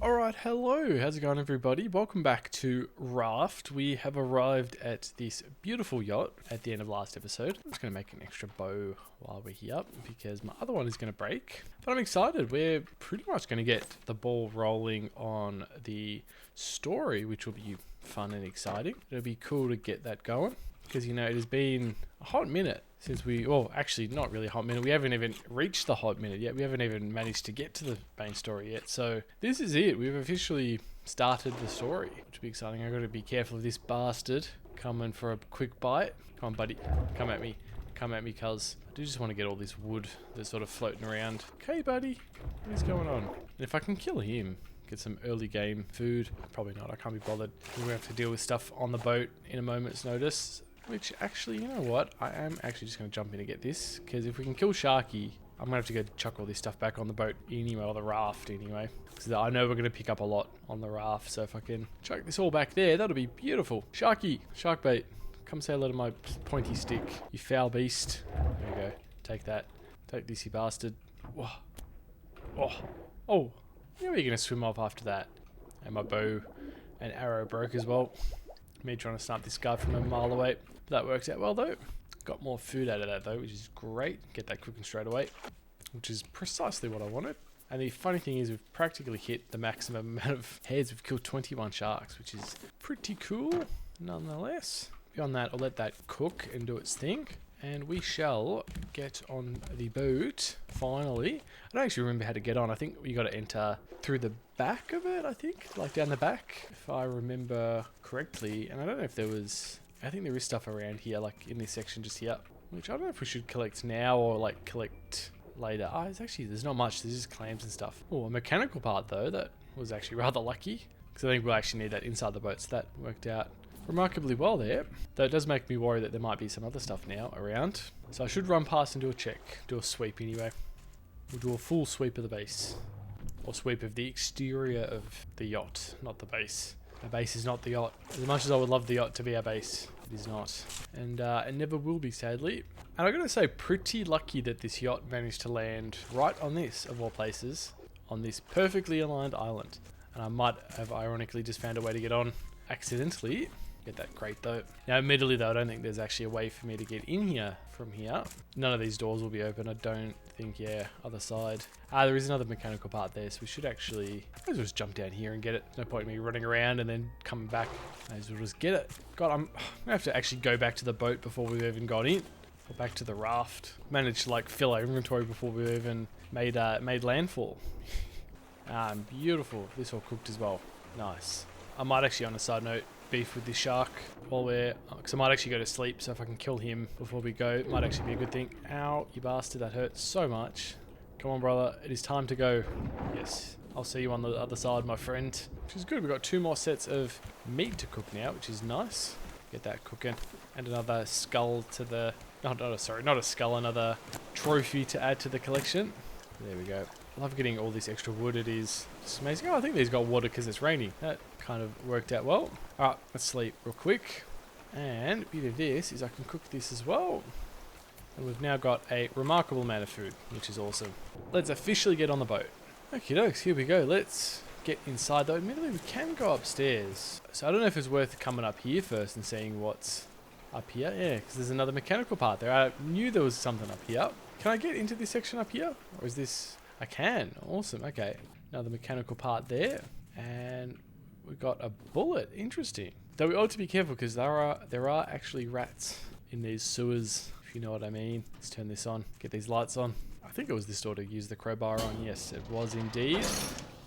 Alright, hello, how's it going everybody? Welcome back to Raft. We have arrived at this beautiful yacht at the end of last episode. I'm just going to make an extra bow while we're here because my other one is going to break. But I'm excited, we're pretty much going to get the ball rolling on the story, which will be fun and exciting. It'll be cool to get that going because, you know, it has been a hot minute since well, actually not really a hot minute. We haven't even reached the hot minute yet. We haven't even managed to get to the main story yet. So this is it. We've officially started the story, which will be exciting. I've got to be careful of this bastard coming for a quick bite. Come on, buddy. Come at me. Come at me, cuz. I do just want to get all this wood that's sort of floating around. Okay, buddy. What is going on? And if I can kill him, get some early game food. Probably not. I can't be bothered. We're going to have to deal with stuff on the boat in a moment's notice. Which, actually, you know what? I am actually just going to jump in and get this. Because if we can kill Sharky, I'm going to have to go chuck all this stuff back on the boat anyway, or the raft anyway. Because I know we're going to pick up a lot on the raft. So if I can chuck this all back there, that'll be beautiful. Sharky, shark bait, come say hello to my pointy stick, you foul beast. There you go. Take that. Take this, you bastard. Whoa. Oh. Oh. Yeah, we're going to swim off after that. And my bow and arrow broke as well. Me trying to snipe this guy from a mile away. That works out well though. Got more food out of that though, which is great. Get that cooking straight away, which is precisely what I wanted. And the funny thing is we've practically hit the maximum amount of heads. We've killed 21 sharks, which is pretty cool nonetheless. Beyond that, I'll let that cook and do its thing. And we shall get on the boat, finally. I don't actually remember how to get on. I think you got to enter through the back of it, I think. Like down the back, if I remember correctly. And I don't know if there was... I think there is stuff around here, like in this section just here. Which I don't know if we should collect now or like collect later. There's not much. There's just clams and stuff. Oh, a mechanical part though. That was actually rather lucky. Because I think we'll actually need that inside the boat. So that worked out remarkably well there. Though it does make me worry that there might be some other stuff now around. So I should run past and do a check. Do a sweep anyway. We'll do a full sweep of the base. Or sweep of the exterior of the yacht, not the base. Our base is not the yacht. As much as I would love the yacht to be our base, it is not. And it never will be, sadly. And I'm going to say pretty lucky that this yacht managed to land right on this, of all places, on this perfectly aligned island. And I might have ironically just found a way to get on accidentally. Get that crate though. Now admittedly though, I don't think there's actually a way for me to get in here from here. None of these doors will be open, I don't think. Yeah, other side. There is another mechanical part there, so we should actually... I might as well just jump down here and get it. No point in me running around and then coming back. I might as well just get it. God, I'm gonna have to actually go back to the boat before we've even got in. Or back to the raft. Managed to like fill our inventory before we even made landfall. Beautiful. This all cooked as well. Nice. I might actually, on a side note, beef with this shark while because I might actually go to sleep, so if I can kill him before we go, it might actually be a good thing. Ow, you bastard, that hurts so much. Come on, brother, it is time to go. Yes, I'll see you on the other side, my friend. Which is good, we've got 2 more sets of meat to cook now, which is nice. Get that cooking. And another skull to the... not a skull, another trophy to add to the collection. There we go. I love getting all this extra wood. It is just amazing. Oh, I think these got water because it's raining. That kind of worked out well. Alright, let's sleep real quick. And the beauty of this is I can cook this as well. And we've now got a remarkable amount of food, which is awesome. Let's officially get on the boat. Okie dokes, here we go. Let's get inside though. Admittedly, we can go upstairs. So I don't know if it's worth coming up here first and seeing what's up here. Yeah, because there's another mechanical part there. I knew there was something up here. Can I get into this section up here? Or is this... I can. Awesome. Okay. Another mechanical part there. And we got a bullet. Interesting. Though we ought to be careful because there are actually rats in these sewers, if you know what I mean. Let's turn this on. Get these lights on. I think it was this door to use the crowbar on. Yes, it was indeed.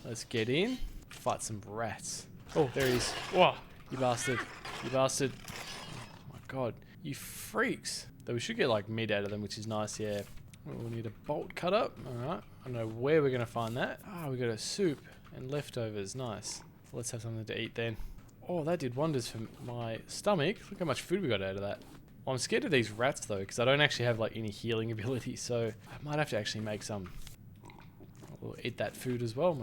Let's get in. Fight some rats. Oh, there he is. Whoa. You bastard. You bastard. Oh my god. You freaks. Though we should get like meat out of them, which is nice. Yeah. We'll need a bolt cut up. Alright. I don't know where we're going to find that. We got a soup and leftovers. Nice. Let's have something to eat then. Oh, that did wonders for my stomach. Look how much food we got out of that. Well, I'm scared of these rats though, because I don't actually have like any healing ability. So I might have to actually make some. We'll eat that food as well.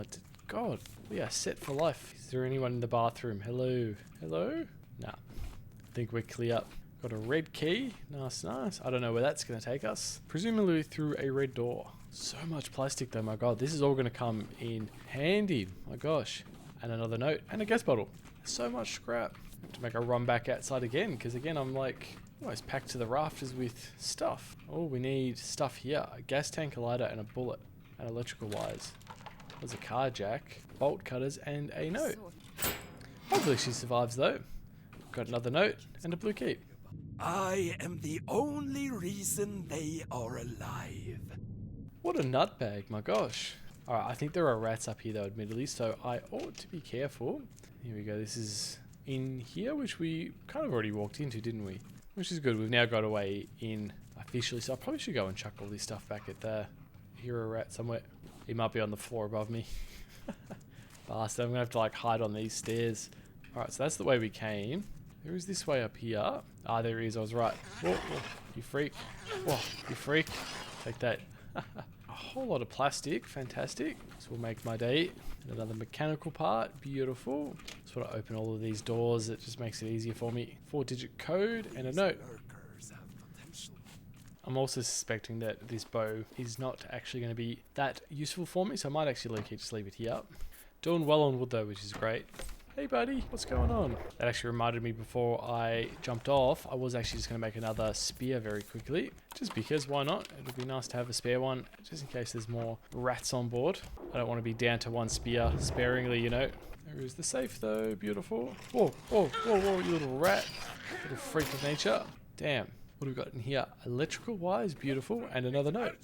God, we are set for life. Is there anyone in the bathroom? Hello? Hello? Nah. I think we're clear up. Got a red key. Nice, nice. I don't know where that's going to take us. Presumably through a red door. So much plastic though, my god. This is all going to come in handy. My gosh. And another note. And a gas bottle. So much scrap. I have to make a run back outside again, because again I'm like almost packed to the rafters with stuff. Oh, we need stuff here. A gas tank, a lighter, and a bullet. And electrical wires. There's a car jack, bolt cutters, and a note. Hopefully she survives though. Got another note and a blue keep. I am the only reason they are alive. What a nutbag, my gosh. Alright, I think there are rats up here though, admittedly, so I ought to be careful. Here we go, this is in here, which we kind of already walked into, didn't we? Which is good, we've now got a way in officially, so I probably should go and chuck all this stuff back at the hero rat somewhere. He might be on the floor above me. Bastard, I'm gonna have to like hide on these stairs. Alright, so that's the way we came. There is this way up here. Ah, there he is, I was right. Whoa, whoa, you freak. Whoa, you freak. Take that. A whole lot of plastic, fantastic. This will make my day. And another mechanical part, beautiful. Just want to open all of these doors, it just makes it easier for me. 4-digit code and a note. I'm also suspecting that this bow is not actually going to be that useful for me, so I might actually just leave it here. Doing well on wood though, which is great. Hey buddy, what's going on? That actually reminded me before I jumped off, I was actually just going to make another spear very quickly. Just because, why not? It would be nice to have a spare one, just in case there's more rats on board. I don't want to be down to one spear sparingly, you know. There is the safe though, beautiful. Whoa, whoa, whoa, whoa, you little rat. Little freak of nature. Damn, what have we got in here? Electrical wires, beautiful, and another note.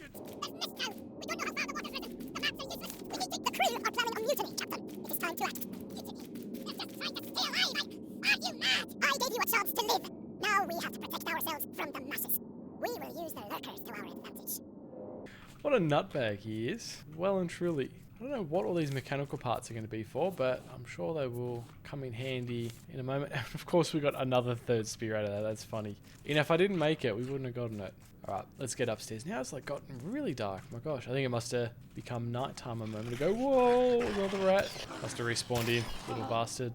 I gave you a chance to live. Now we have to protect ourselves from the masses. We will use the lurkers to our advantage. What a nutbag he is. Well and truly. I don't know what all these mechanical parts are going to be for, but I'm sure they will come in handy in a moment. And of course we got another third spear out of that. That's funny. You know, if I didn't make it, we wouldn't have gotten it. Alright, let's get upstairs. Now it's like gotten really dark. My gosh, I think it must have become nighttime a moment ago. Whoa, another rat. Must have respawned in, little bastard.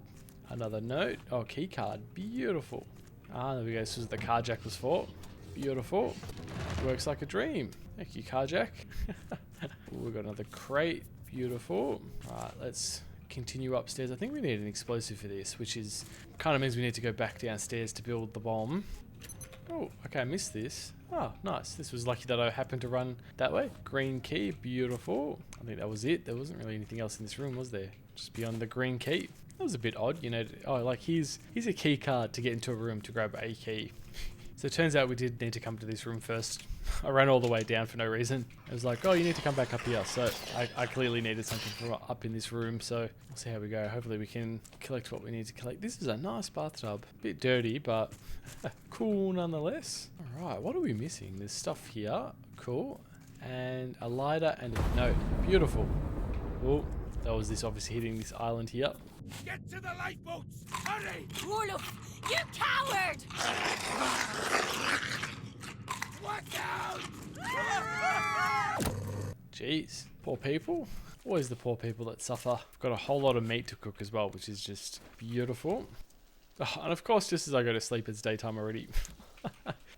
Another note. Oh, key card. Beautiful. Ah, there we go. This is what the car jack was for. Beautiful. Works like a dream. Thank you, car jack. We've got another crate. Beautiful. Alright, let's continue upstairs. I think we need an explosive for this, which is kind of means we need to go back downstairs to build the bomb. Oh, okay, I missed this. Oh, nice. This was lucky that I happened to run that way. Green key. Beautiful. I think that was it. There wasn't really anything else in this room, was there? Just beyond the green key. That was a bit odd, you know. Oh, like here's a key card to get into a room to grab a key. So it turns out we did need to come to this room first. I ran all the way down for no reason. It was like, oh, you need to come back up here. So I clearly needed something from up in this room. So we'll see how we go. Hopefully we can collect what we need to collect. This is a nice bathtub. Bit dirty, but cool nonetheless. All right, what are we missing? There's stuff here. Cool. And a lighter and a note. Beautiful. Oh, that was this obviously hitting this island here. Get to the lifeboats! Hurry! Warlock, you coward! Watch out! Jeez, poor people. Always the poor people that suffer. I've got a whole lot of meat to cook as well, which is just beautiful. Oh, and of course, just as I go to sleep, it's daytime already.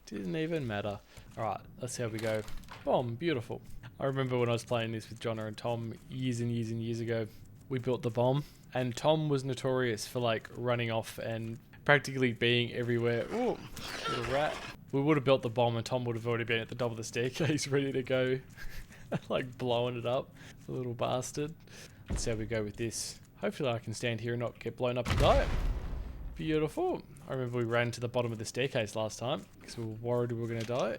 Didn't even matter. Alright, let's see how we go. Bomb, beautiful. I remember when I was playing this with Jonna and Tom years and years and years ago, we built the bomb. And Tom was notorious for like running off and practically being everywhere. Ooh, little rat. We would have built the bomb and Tom would have already been at the top of the staircase ready to go. Like blowing it up. The little bastard. Let's see how we go with this. Hopefully I can stand here and not get blown up and die. Beautiful. I remember we ran to the bottom of the staircase last time because we were worried we were going to die.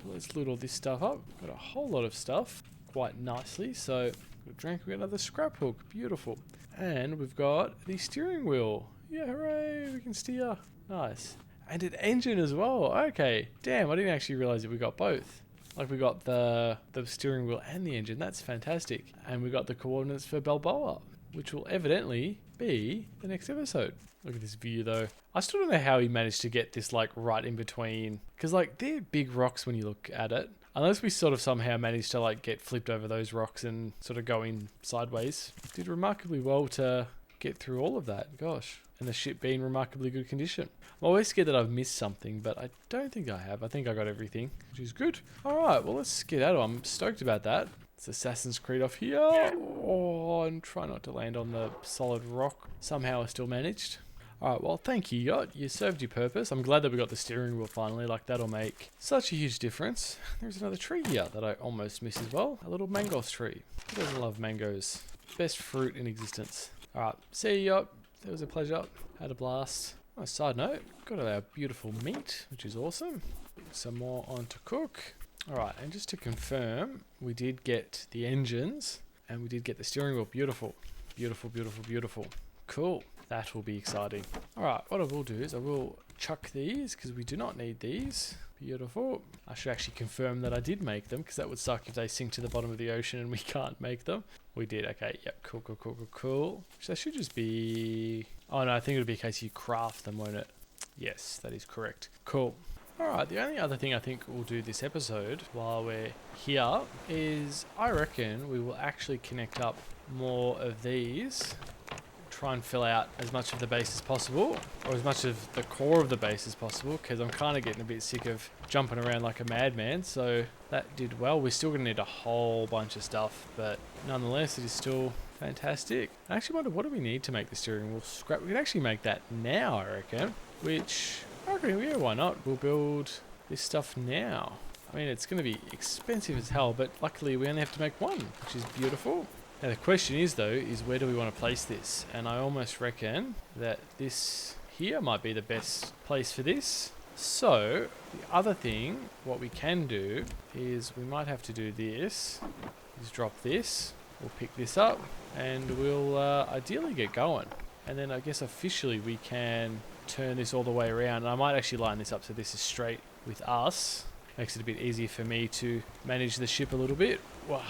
Let's loot all this stuff up. Got a whole lot of stuff quite nicely. So, got a drink, we got another scrap hook. Beautiful. And we've got the steering wheel. Yeah, hooray, we can steer. Nice. And an engine as well. Okay. Damn, I didn't actually realize that we got both. Like we got the steering wheel and the engine. That's fantastic. And we got the coordinates for Balboa, which will evidently be the next episode. Look at this view though. I still don't know how he managed to get this like right in between. Because like they're big rocks when you look at it. Unless we sort of somehow managed to like get flipped over those rocks and sort of go in sideways. Did remarkably well to get through all of that. Gosh. And the ship being in remarkably good condition. I'm always scared that I've missed something, but I don't think I have. I think I got everything, which is good. Alright, well, let's skedaddle. I'm stoked about that. It's Assassin's Creed off here. Oh, and try not to land on the solid rock. Somehow I still managed. Alright, well, thank you, Yacht. You served your purpose. I'm glad that we got the steering wheel finally. Like, that'll make such a huge difference. There's another tree here that I almost missed as well. A little mangos tree. Who doesn't love mangoes? Best fruit in existence. Alright, see you, Yacht. It was a pleasure. Had a blast. On a side note, got our beautiful meat, which is awesome. Some more on to cook. Alright, and just to confirm, we did get the engines and we did get the steering wheel. Beautiful. Beautiful, beautiful, beautiful. Cool. That will be exciting. Alright, what I will do is I will chuck these because we do not need these. Beautiful. I should actually confirm that I did make them because that would suck if they sink to the bottom of the ocean and we can't make them. We did. Okay, yep. Cool, cool, cool, cool, cool. So that should just be... Oh no, I think it'll be a case you craft them, won't it? Yes, that is correct. Cool. Alright, the only other thing I think we'll do this episode while we're here is I reckon we will actually connect up more of these. Try and fill out as much of the base as possible, or as much of the core of the base as possible, because I'm kind of getting a bit sick of jumping around like a madman. So that did well. We're still going to need a whole bunch of stuff, but nonetheless it is still fantastic. I actually wonder, what do we need to make the steering wheel? Scrap. We can actually make that now, I reckon, which I reckon, yeah, why not? We'll build this stuff now. I mean, it's going to be expensive as hell, but luckily we only have to make one, which is beautiful. Now the question is though, is where do we want to place this? And I almost reckon that this here might be the best place for this. So the other thing, what we can do is we might have to do this, is drop this, we'll pick this up and we'll ideally get going. And then I guess officially we can turn this all the way around. And I might actually line this up so this is straight with us. Makes it a bit easier for me to manage the ship a little bit. Wow,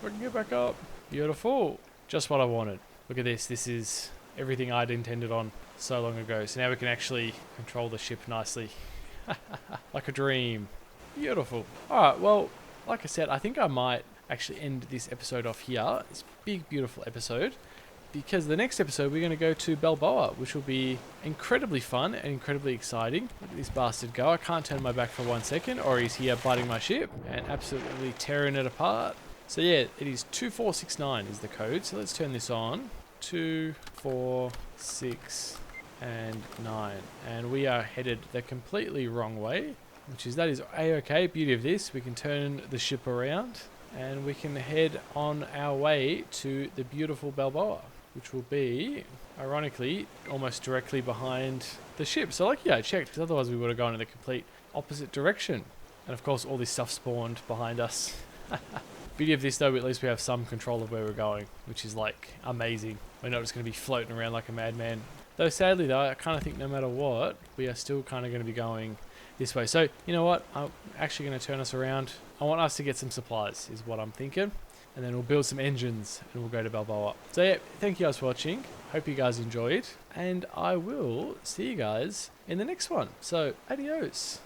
I can get back up. Beautiful. Just what I wanted. Look at this. This is everything I'd intended on so long ago. So now we can actually control the ship nicely. Like a dream. Beautiful. Alright, well, like I said, I think I might actually end this episode off here. This big, beautiful episode. Because the next episode we're going to go to Balboa, which will be incredibly fun and incredibly exciting. Look at this bastard go. I can't turn my back for 1 second, or he's here biting my ship and absolutely tearing it apart. So yeah, it is 2469 is the code. So let's turn this on. 2, 4, 6, and 9. And we are headed the completely wrong way, which is, that is a-okay. Beauty of this, we can turn the ship around and we can head on our way to the beautiful Balboa, which will be, ironically, almost directly behind the ship. So like, yeah, I checked, because otherwise we would have gone in the complete opposite direction. And of course all this stuff spawned behind us. Beauty of this though, at least we have some control of where we're going, which is like amazing. We're not just going to be floating around like a madman. Though sadly though, I kind of think no matter what, we are still kind of going to be going this way. So you know what, I'm actually going to turn us around. I want us to get some supplies is what I'm thinking. And then we'll build some engines and we'll go to Balboa. So yeah, thank you guys for watching. Hope you guys enjoyed. And I will see you guys in the next one. So adios.